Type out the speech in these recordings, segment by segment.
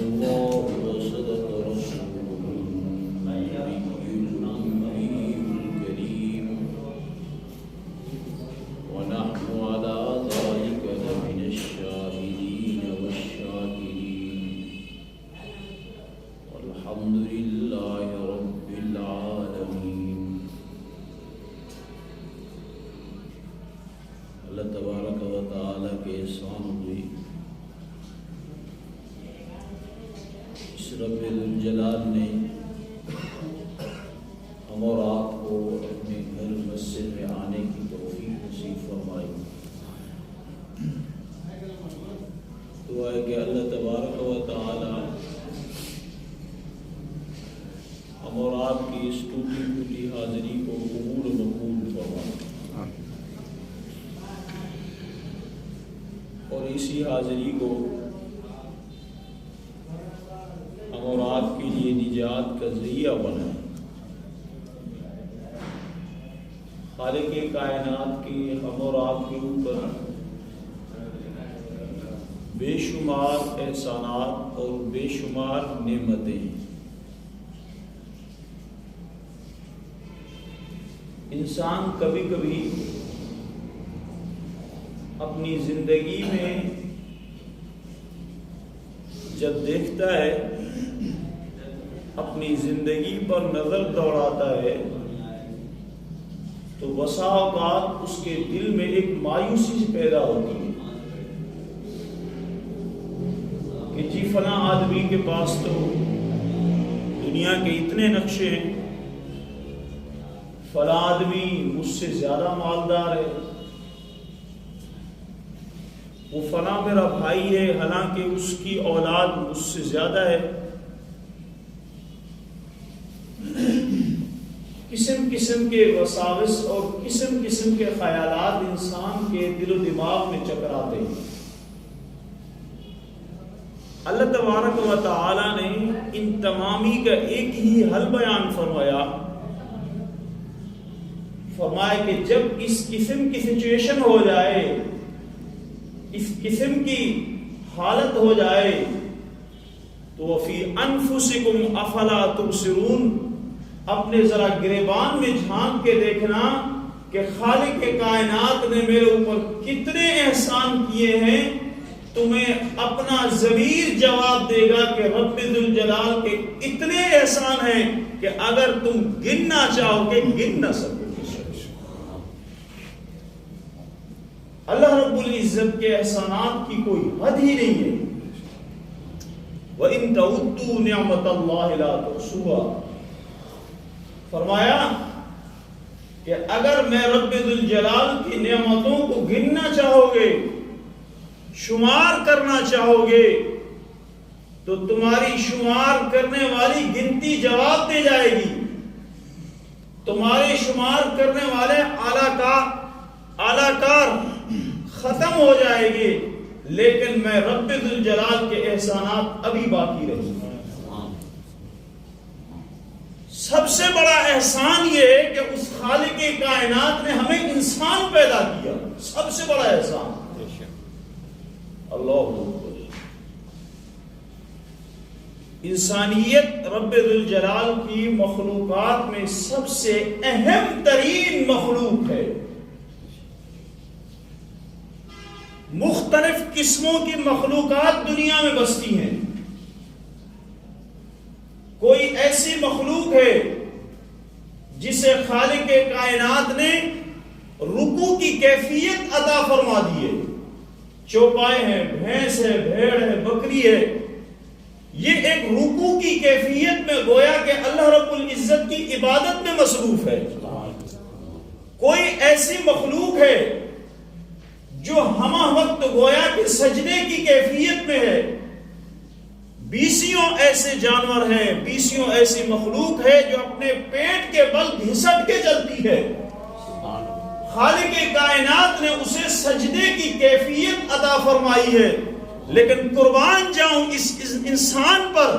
الله وصدق رسوله النبي الأمي الكريم ونحن على ذلك لمن الشاهدين والشاكرين والحمد لله رب العالمين. اللہ تبارک و تعالیٰ کے احسان ہوئی اس رب الجلال نے ہم اور آپ کو اپنے گھر مسجد میں آنے کی توفیق نصیب فرمائی. دعا ہے کہ اللہ تبارک و تعالیٰ ہم اور آپ کی اس ٹوٹی پھوٹی حاضری کو قبول و مقبول فرمائے اور اسی حاضری کو ہم اور آپ کے لیے نجات کا ذریعہ بنائے. خالق کائنات کے ہم اور آپ کے اوپر بے شمار احسانات اور بے شمار نعمتیں ہیں. انسان کبھی کبھی اپنی زندگی میں جب دیکھتا ہے، اپنی زندگی پر نظر دوڑاتا ہے تو بسا اوقات اس کے دل میں ایک مایوسی پیدا ہوتی ہے کہ جی فلاں آدمی کے پاس تو دنیا کے اتنے نقشے ہیں، فلاں آدمی مجھ سے زیادہ مالدار ہے، وہ فلاں میرا بھائی ہے حالانکہ اس کی اولاد مجھ سے زیادہ ہے. قسم قسم کے وساوس اور قسم قسم کے خیالات انسان کے دل و دماغ میں چکراتے ہیں. اللہ تبارک و تعالی نے ان تمامی کا ایک ہی حل بیان فرمایا کہ جب اس قسم کی سچویشن ہو جائے، اس قسم کی حالت ہو جائے تو فی انفسکم افلا تبصرون، اپنے ذرا گریبان میں جھانک کے دیکھنا کہ خالق کائنات نے میرے اوپر کتنے احسان کیے ہیں. تمہیں اپنا ضمیر جواب دے گا کہ رب ذوالجلال کے اتنے احسان ہیں کہ اگر تم گننا چاہو گے گن نہ سکو. اللہ رب العزت کے احسانات کی کوئی حد ہی نہیں ہے. وَإِن تَعُدُّوا نِعْمَةَ اللَّهِ لَا تُحْصُوهَا، فرمایا کہ اگر میں رب ذوالجلال کی نعمتوں کو گننا چاہو گے، شمار کرنا چاہو گے تو تمہاری شمار کرنے والی گنتی جواب دے جائے گی. تمہارے شمار کرنے والے اعلی کار ختم ہو جائے گی، لیکن میں رب ذوالجلال کے احسانات ابھی باقی رہی. سب سے بڑا احسان یہ ہے کہ اس خالق کائنات نے ہمیں انسان پیدا کیا. سب سے بڑا احسان اللہ. انسانیت رب ذوالجلال کی مخلوقات میں سب سے اہم ترین مخلوق ہے. مختلف قسموں کی مخلوقات دنیا میں بستی ہیں. کوئی ایسی مخلوق ہے جسے خالق کائنات نے رکوع کی کیفیت عطا فرما دی ہے. چوپائے ہیں، بھینس ہے، بھیڑ ہے، بکری ہے، یہ ایک رکوع کی کیفیت میں گویا کہ اللہ رب العزت کی عبادت میں مصروف ہے. کوئی ایسی مخلوق ہے جو ہمہ وقت گویا کہ سجدے کی کیفیت میں ہے. بیسیوں ایسے جانور ہیں، بیسیوں ایسی مخلوق ہے جو اپنے پیٹ کے بل گھسٹ کے چلتی ہے. خالق کائنات نے اسے سجدے کی کیفیت عطا فرمائی ہے. لیکن قربان جاؤں اس انسان پر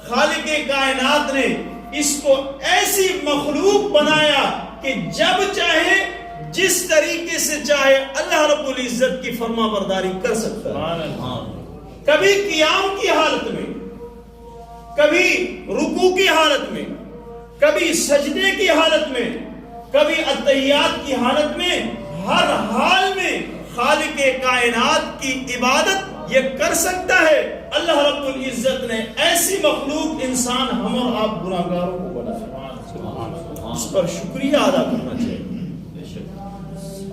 خالق کائنات نے اس کو ایسی مخلوق بنایا کہ جب چاہے جس طریقے سے چاہے اللہ رب العزت کی فرما برداری کر سکتا ہے. کبھی قیام کی حالت میں، کبھی رکوع کی حالت میں، کبھی سجدے کی حالت میں، کبھی اتحیات کی حالت میں، ہر حال میں خالق کائنات کی عبادت یہ کر سکتا ہے۔ اللہ رب العزت نے ایسی مخلوق انسان ہم اور آپ گناہگاروں کو بنایا، اس پر شکریہ ادا کرنا چاہیے۔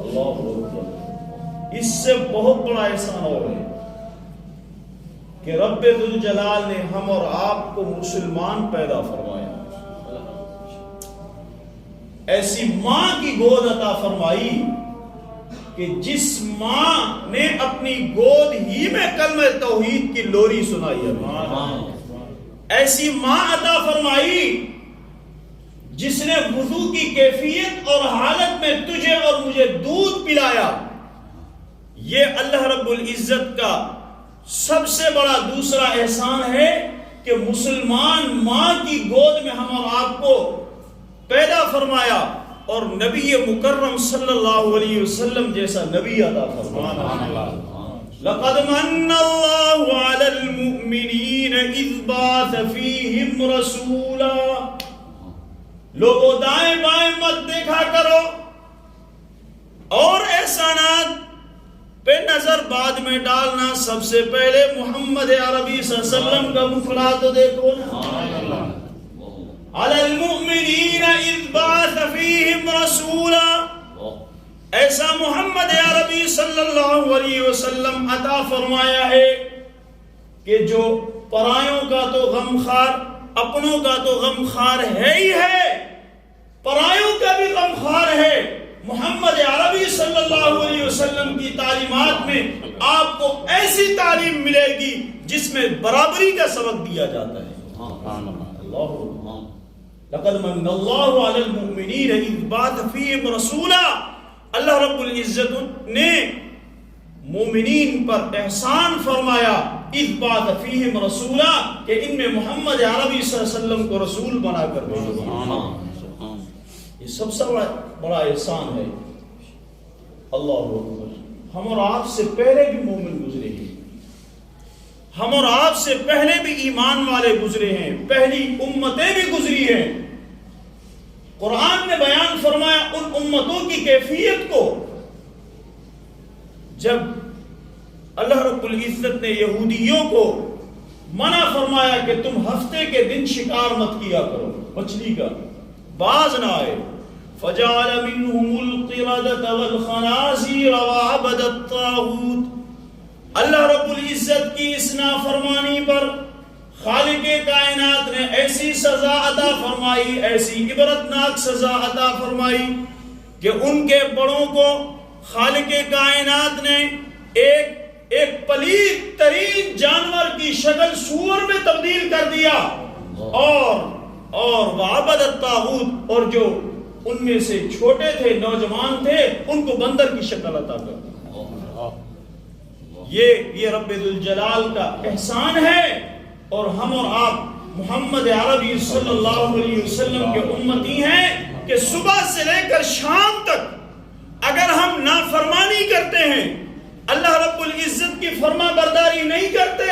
اللہ اکبر، اس سے بہت بڑا احسان ہو ہے کہ رب ذوالجلال نے ہم اور آپ کو مسلمان پیدا فرمایا، ایسی ماں کی گود عطا فرمائی کہ جس ماں نے اپنی گود ہی میں کلمہ توحید کی لوری سنائی ہے، ایسی ماں عطا فرمائی جس نے وضو کی کیفیت اور حالت میں تجھے اور مجھے دودھ پلایا۔ یہ اللہ رب العزت کا سب سے بڑا دوسرا احسان ہے کہ مسلمان ماں کی گود میں ہم اور آپ کو پیدا فرمایا اور نبی مکرم صلی اللہ علیہ وسلم جیسا نبی عطا فرمایا۔ لقد من اللہ علی المؤمنین اذ بعث فیہم رسولا۔ لوگوں دائیں بائیں مت دیکھا کرو اور احسانات پہ نظر بعد میں ڈالنا، سب سے پہلے محمد عربی صلی اللہ علیہ وسلم کا مفرا تو دیکھو نا، علی المؤمنین اذ بعث فیہم رسولا، ایسا محمد عربی صلی اللہ علیہ وسلم عطا فرمایا ہے کہ جو پرایوں کا تو غمخوار، اپنوں کا تو غمخوار ہے ہی ہے، پرایوں کا بھی غمخوار ہے۔ محمد عربی صلی اللہ علیہ وسلم کی تعلیمات میں آپ کو ایسی تعلیم ملے گی جس میں برابری کا سبق دیا جاتا ہے۔ لقد من اللہ علی المؤمنین اذ بعث فیہم رسولا، اللہ رب العزت نے مومنین پر احسان فرمایا، اذ بعث فیہم رسولا، کہ ان میں محمد عربی صلی اللہ علیہ وسلم کو رسول بنا کر بھیجا۔ یہ سب سے بڑا احسان ہے۔ اللہ اکبر، ہم اور آپ سے پہلے بھی مومن گزرے ہیں، ہم اور آپ سے پہلے بھی ایمان والے گزرے ہیں، پہلی امتیں بھی گزری ہیں۔ قرآن نے بیان فرمایا ان امتوں کی کیفیت کو، جب اللہ رب العزت نے یہودیوں کو منع فرمایا کہ تم ہفتے کے دن شکار مت کیا کرو، مچھلی کا باز نہ آئے، فجعل منهم القردة والخنازير وعبد الطاغوت۔ اللہ رب العزت کی اس نافرمانی پر خالق کائنات نے ایسی سزا عطا فرمائی، ایسی عبرتناک سزا عطا فرمائی کہ ان کے بڑوں کو خالق کائنات نے ایک پلید ترین جانور کی شکل سور میں تبدیل کر دیا، اور وعبد الطاغوت، اور جو ان میں سے چھوٹے تھے، نوجوان تھے، ان کو بندر کی شکل عطا کر دی۔ یہ رب ذوالجلال کا احسان ہے، اور ہم اور آپ محمد عربی صلی اللہ علیہ وسلم کے امتی ہیں کہ صبح سے لے کر شام تک اگر ہم نافرمانی کرتے ہیں، اللہ رب العزت کی فرما برداری نہیں کرتے،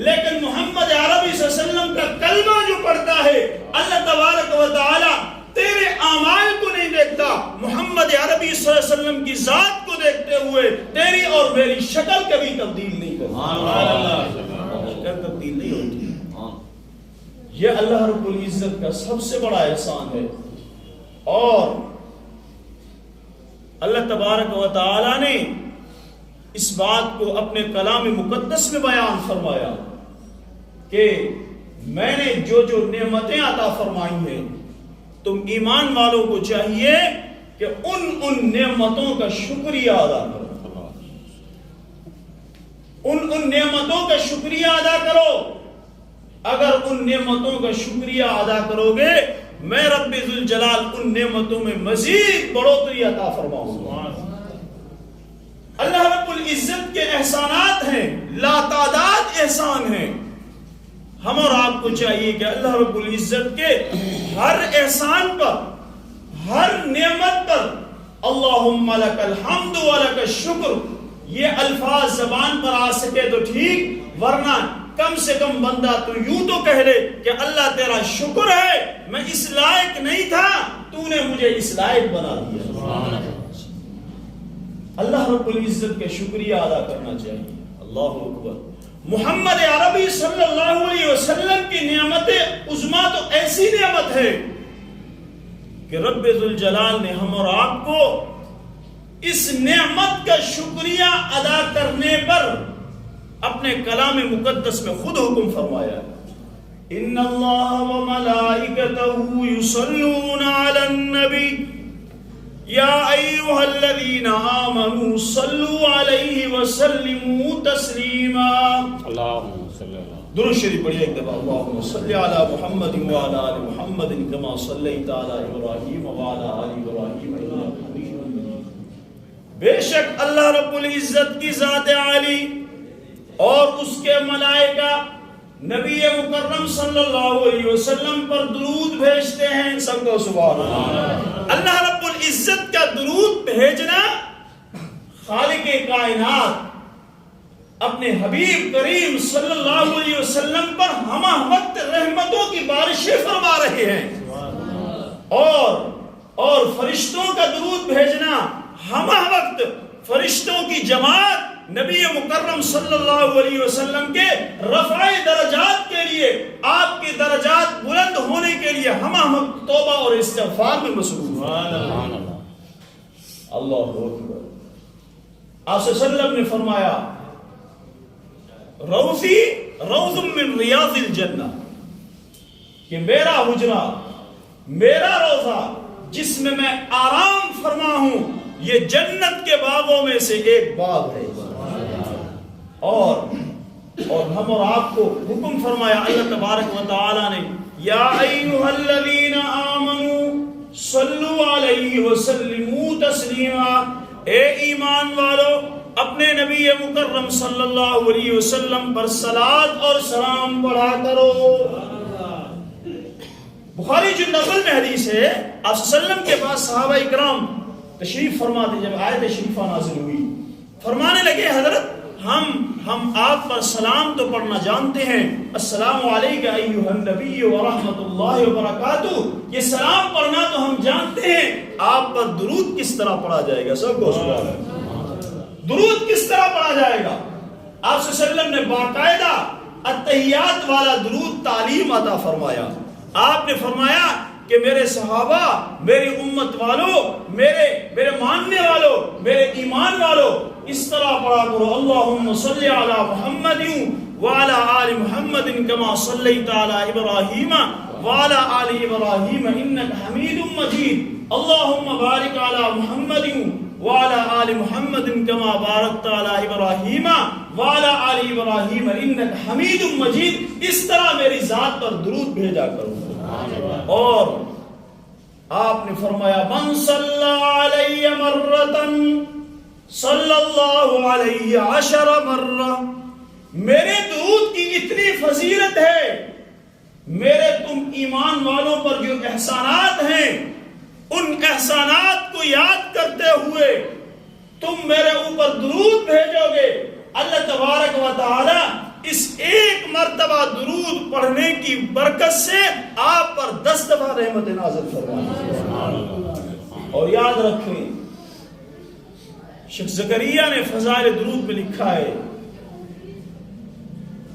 لیکن محمد عربی صلی اللہ علیہ وسلم کا کلمہ جو پڑھتا ہے، اللہ تبارک و تعالی تیرے اعمال کو نہیں دیکھتا، محمد عربی صلی اللہ علیہ وسلم کی ذات کو دیکھتے ہوئے تیری اور میری شکل کبھی تبدیل نہیں کرتا، شکل تبدیل نہیں ہوتی۔ یہ اللہ رب العزت کا سب سے بڑا احسان ہے، اور اللہ تبارک و تعالی نے اس بات کو اپنے کلام مقدس میں بیان فرمایا کہ میں نے جو نعمتیں عطا فرمائی ہیں، تم ایمان والوں کو چاہیے کہ ان نعمتوں کا شکریہ ادا کرو، ان نعمتوں کا شکریہ ادا کرو۔ اگر ان نعمتوں کا شکریہ ادا کرو گے، میں رب ذوالجلال ان نعمتوں میں مزید بڑھوتری عطا فرماؤں گا۔ اللہ رب العزت کے احسانات ہیں، لا تعداد احسان ہیں۔ ہم اور آپ کو چاہیے کہ اللہ رب العزت کے ہر احسان پر، ہر نعمت پر اللہم لک الحمد و لک الشکر، یہ الفاظ زبان پر آ سکے تو ٹھیک، ورنہ کم سے کم بندہ تو یوں تو کہہ لے کہ اللہ تیرا شکر ہے میں اس لائق نہیں تھا، تو نے مجھے اس لائق بنا دیا۔ اللہ رب العزت کے شکریہ ادا کرنا چاہیے۔ اللہ اکبر۔ محمد عربی صلی اللہ علیہ وسلم کی نعمت عظمیٰ تو ایسی نعمت ہے کہ رب ذوالجلال نے ہم اور آپ کو اس نعمت کا شکریہ ادا کرنے پر اپنے کلام مقدس میں خود حکم فرمایا، ان اللہ و ملائکتہ یصلون علی النبی یا ایھا الذین آمنوا صلوا علیہ وسلموا تسلیما۔ اللہم صلی اللہ درود شریف پڑھیے ایک دفعہ، اللہم صلی علی محمد وعلی آل محمد کما صلیت علی ابراہیم وعلی آل ابراہیم انک حمید مجید۔ بے شک اللہ رب العزت کی ذات عالی اور اس کے ملائکہ نبی مکرم صلی اللہ علیہ وسلم پر درود بھیجتے ہیں۔ سب کو سبحان اللہ۔ اللہ رب العزت کا درود بھیجنا خالق کائنات اپنے حبیب کریم صلی اللہ علیہ وسلم پر ہمہ وقت رحمتوں کی بارشیں فرما رہے ہیں، اور فرشتوں کا درود بھیجنا ہمہ وقت فرشتوں کی جماعت نبی مکرم صلی اللہ علیہ وسلم کے رفع درجات کے لیے، آپ کے درجات بلند ہونے کے لیے ہمہ وقت توبہ اور استغفار میں مصروف ہے۔ اللہ اکبر۔ آپ صلی اللہ علیہ وسلم نے فرمایا، روزی روض من ریاض الجنہ، کہ میرا حجرہ، میرا روضہ جس میں میں آرام فرما ہوں، یہ جنت کے باغوں میں سے ایک باغ ہے۔ اور ہم اور آپ کو حکم فرمایا اللہ تبارک و تعالی نے، یا ایھا الذین آمنوا صلوا علیہ وسلموا تسلیما، اے ایمان والو اپنے نبی مکرم صلی اللہ علیہ وسلم پر صلاۃ اور سلام پڑھا کرو۔ بخاری جو نقل میں حدیث ہے، آپ صلی اللہ علیہ وسلم کے پاس صحابہ اکرام تشریف فرما تھے، جب آیت شریفہ نازل ہوئی فرمانے لگے، حضرت ہم آپ پر سلام تو پڑھنا جانتے ہیں، السلام علیکہ ایھا النبی ورحمۃ اللہ وبرکاتہ، یہ سلام پڑھنا تو ہم جانتے ہیں، آپ پر درود کس طرح پڑھا جائے گا؟ سب کو سبحان اللہ۔ درود کس طرح پڑھا جائے گا؟ آپ صلی اللہ علیہ وسلم نے باقاعدہ التحیات والا درود تعلیم عطا فرمایا۔ آپ نے فرمایا کہ میرے صحابہ، میری امت والوں، میرے ماننے والوں، میرے ایمان والوں، اس طرح پڑھا کرو، اللہم صلی علی محمد وعلی آل محمد کما صلیت علی ابراہیم وعلی آل ابراہیم انک حمید مجید، اللہم بارک علی محمد وعلی آل محمد کما بارکت علی ابراہیم وعلی آل ابراہیم انک حمید مجید۔ اس طرح میری ذات پر درود بھیجا کرو۔ اور آپ نے فرمایا، من صلی علی مرتن صلی اللہ علیہ عشر مرہ، میرے درود کی اتنی فضیلت ہے، میرے تم ایمان والوں پر جو احسانات ہیں ان احسانات کو یاد کرتے ہوئے تم میرے اوپر درود بھیجو گے، اللہ تبارک و تعالی اس ایک مرتبہ درود پڑھنے کی برکت سے آپ پر 10 دفعہ رحمت نازل فرمائے۔ اور یاد رکھیں، شیخ زکریا نے فضائل درود میں لکھا ہے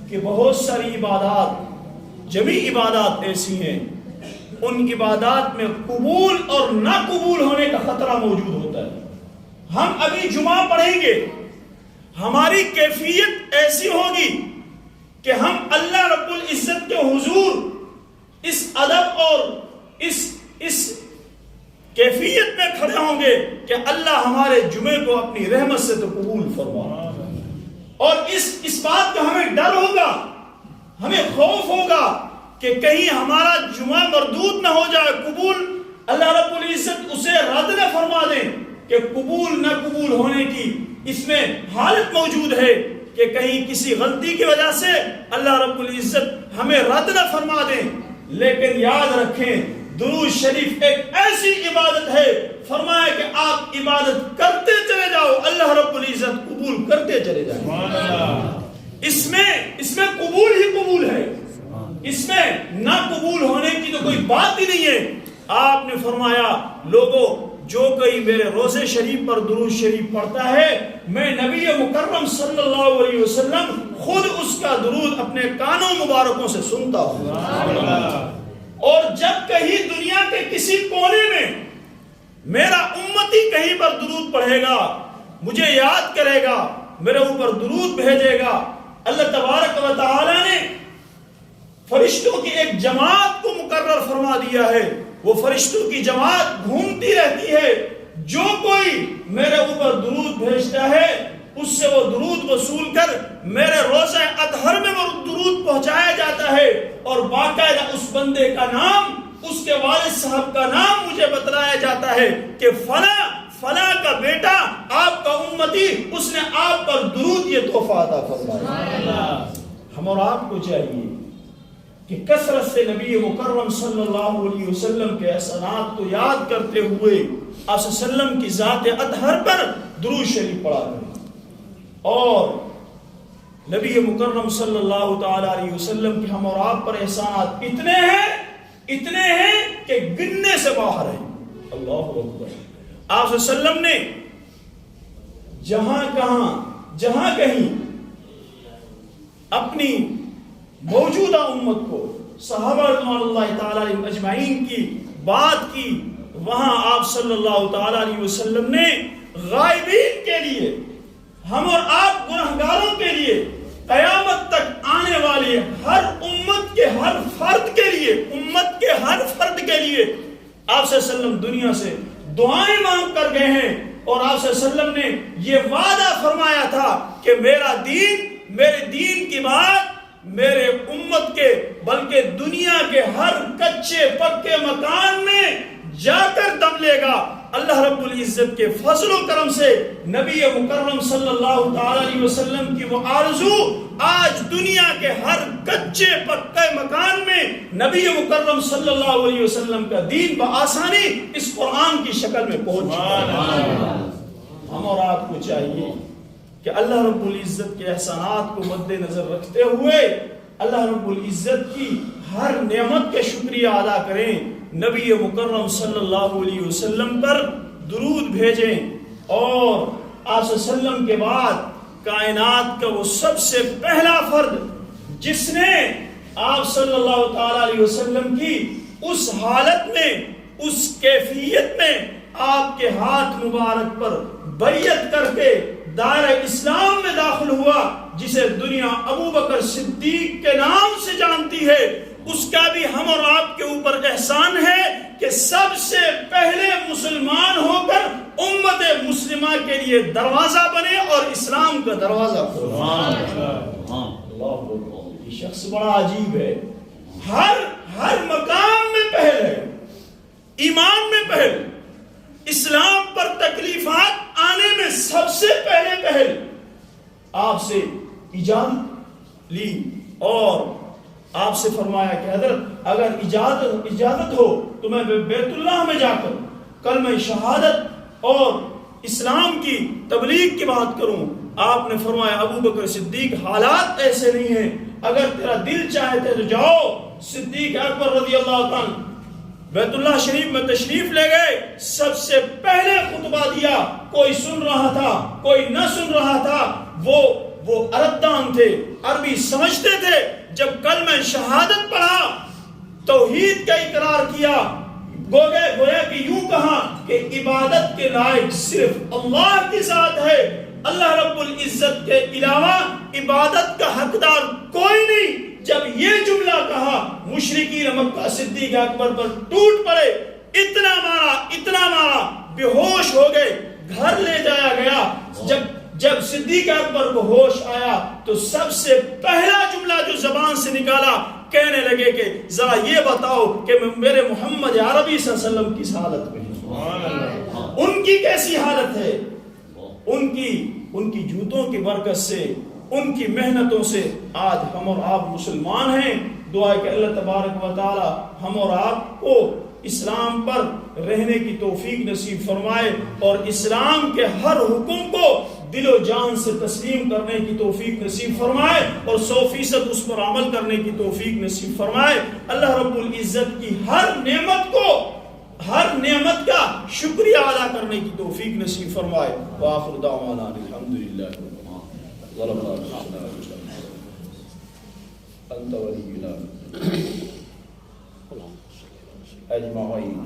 کہ بہت ساری عبادات، جمی عبادات ایسی ہیں، ان عبادات میں قبول اور نہ قبول ہونے کا خطرہ موجود ہوتا ہے۔ ہم ابھی جمعہ پڑھیں گے، ہماری کیفیت ایسی ہوگی کہ ہم اللہ رب العزت کے حضور اس ادب اور اس کیفیت میں کھڑے ہوں گے کہ اللہ ہمارے جمعے کو اپنی رحمت سے تو قبول فرما، اور اس بات کا ہمیں ڈر ہوگا، ہمیں خوف ہوگا کہ کہیں ہمارا جمعہ مردود نہ ہو جائے، قبول اللہ رب العزت اسے رد نہ فرما دیں، کہ قبول نہ قبول ہونے کی اس میں حالت موجود ہے کہ کہیں کسی غلطی کی وجہ سے اللہ رب العزت ہمیں رد نہ فرما دیں۔ لیکن یاد رکھیں، درود شریف ایک ایسی عبادت ہے، فرمایا کہ آپ عبادت کرتے چلے جاؤ، اللہ رب العزت قبول کرتے چلے جائیں۔ اس میں قبول ہی قبول ہے، اس میں نہ قبول ہونے کی تو کوئی بات ہی نہیں ہے۔ آپ نے فرمایا لوگوں جو کوئی میرے روزے شریف پر درود شریف پڑھتا ہے، میں نبی مکرم صلی اللہ علیہ وسلم خود اس کا درود اپنے کانوں مبارکوں سے سنتا ہوں، اور جب کہیں دنیا کے کسی کونے میں میرا امتی کہیں پر درود پڑھے گا، مجھے یاد کرے گا، میرے اوپر درود بھیجے گا، اللہ تبارک و تعالی نے فرشتوں کی ایک جماعت کو مقرر فرما دیا ہے، وہ فرشتوں کی جماعت گھومتی رہتی ہے، جو کوئی میرے اوپر درود بھیجتا ہے اس سے وہ درود وصول کر میرے روزہ اطہر میں وہ درود پہنچایا جاتا ہے، اور باقاعدہ اس بندے کا نام، اس کے والد صاحب کا نام مجھے بتلایا جاتا ہے کہ فلاں کا بیٹا آپ کا امتی، اس نے آپ پر درود یہ تحفہ عطا فرمایا۔ ہم اور آپ کو چاہیے کہ کثرت سے نبی مکرم صلی اللہ علیہ وسلم کے احسانات کو یاد کرتے ہوئے آپ صلی اللہ علیہ وسلم کی ذات اطہر پر درود شریف پڑھا کریں، اور نبی مکرم صلی اللہ تعالی علیہ وسلم کے ہم اور آپ پر احسانات اتنے ہیں کہ گننے سے باہر ہیں۔ اللہ اکبر۔ آپ صلی اللہ علیہ وسلم نے جہاں کہیں اپنی موجودہ امت کو، صحابہ رضوان اللہ تعالی علیہم اجمعین کی بات کی، وہاں آپ صلی اللہ تعالی علیہ وسلم نے غائبین کے لیے، ہم اور آپ گنہگاروں کے لیے، قیامت تک آنے والے ہر امت کے ہر فرد کے لیے، امت کے ہر فرد کے لیے آپ صلی اللہ علیہ وسلم دنیا سے دعائیں مانگ کر گئے ہیں، اور آپ صلی اللہ علیہ وسلم نے یہ وعدہ فرمایا تھا کہ میرے دین کی بات میرے امت کے بلکہ دنیا کے ہر کچے پکے مکان میں جا کر دم لے گا۔ اللہ رب العزت کے فضل و کرم سے نبی مکرم صلی اللہ تعالی علیہ وسلم کی وہ آرزو آج دنیا کے ہر کچے پکے مکان میں نبی مکرم صلی اللہ علیہ وسلم کا دین بآسانی اس قرآن کی شکل میں پہنچ چکا ہے۔ ہم اور آپ کو چاہیے کہ اللہ رب العزت کے احسانات کو مد نظر رکھتے ہوئے اللہ رب العزت کی ہر نعمت کے شکریہ ادا کریں، نبی مکرم صلی اللہ علیہ وسلم پر درود بھیجیں، اور آپ صلی اللہ علیہ وسلم کے بعد کائنات کا وہ سب سے پہلا فرد جس نے آپ صلی اللہ تعالی علیہ وسلم کی اس حالت میں، اس کیفیت میں آپ کے ہاتھ مبارک پر بیعت کر کے دائرہ اسلام میں داخل ہوا، جسے دنیا ابو بکر صدیق کے نام سے جانتی ہے، اس کا بھی ہم اور آپ کے اوپر احسان ہے کہ سب سے پہلے مسلمان ہو کر امت مسلمہ کے لیے دروازہ بنے اور اسلام کا دروازہ کھولا۔ یہ شخص بڑا عجیب ہے، ہر مقام میں پہل ہے، ایمان میں پہل، اسلام پر تکلیفات آنے میں سب سے پہل آپ سے اجازت لی، اور آپ سے فرمایا کہ حضرت اگر اجازت ہو تو میں بیت اللہ میں جا کر کلمہ شہادت اور اسلام کی تبلیغ کی بات کروں۔ آپ نے فرمایا ابو بکر صدیق حالات ایسے نہیں ہیں، اگر تیرا دل چاہتے تو جاؤ۔ صدیق اکبر رضی اللہ عنہ بیت اللہ شریف میں تشریف لے گئے، سب سے پہلے خطبہ دیا، کوئی سن رہا تھا کوئی نہ سن رہا تھا، وہ عربدان تھے، عربی سمجھتے تھے، جب کلمہ شہادت پڑھا، توحید کا اقرار کیا، گویا کہ یوں کہا کہ عبادت کے لائق صرف اللہ کی ذات ہے، اللہ رب العزت کے علاوہ عبادت کا حقدار کوئی نہیں۔ جب یہ جملہ کہا مشرکین مکہ صدیق اکبر پر ٹوٹ پڑے، اتنا مارا بے ہوش ہو گئے، گھر لے جایا گیا۔ جب صدیق اکبر کو ہوش آیا تو سب سے پہلا جملہ جو زبان سے نکالا، کہنے لگے کہ ذرا یہ بتاؤ کہ میرے محمد عربی صلی اللہ علیہ وسلم کس حالت میں، ان کی کیسی حالت ہے۔ ان کی جوتوں کی برکت سے، ان کی محنتوں سے آج ہم اور آپ مسلمان ہیں۔ دعا ہے کہ اللہ تبارک و تعالی ہم اور آپ کو اسلام پر رہنے کی توفیق نصیب فرمائے، اور اسلام کے ہر حکم کو دل و جان سے تسلیم کرنے کی توفیق نصیب فرمائے اور 100% اس پر عمل کرنے کی توفیق نصیب فرمائے. اللہ رب العزت کی ہر نعمت کا شکریہ ادا کرنے کی توفیق نصیب فرمائے. وآخر دعوانا الحمدللہ انت ولینا اجمعین.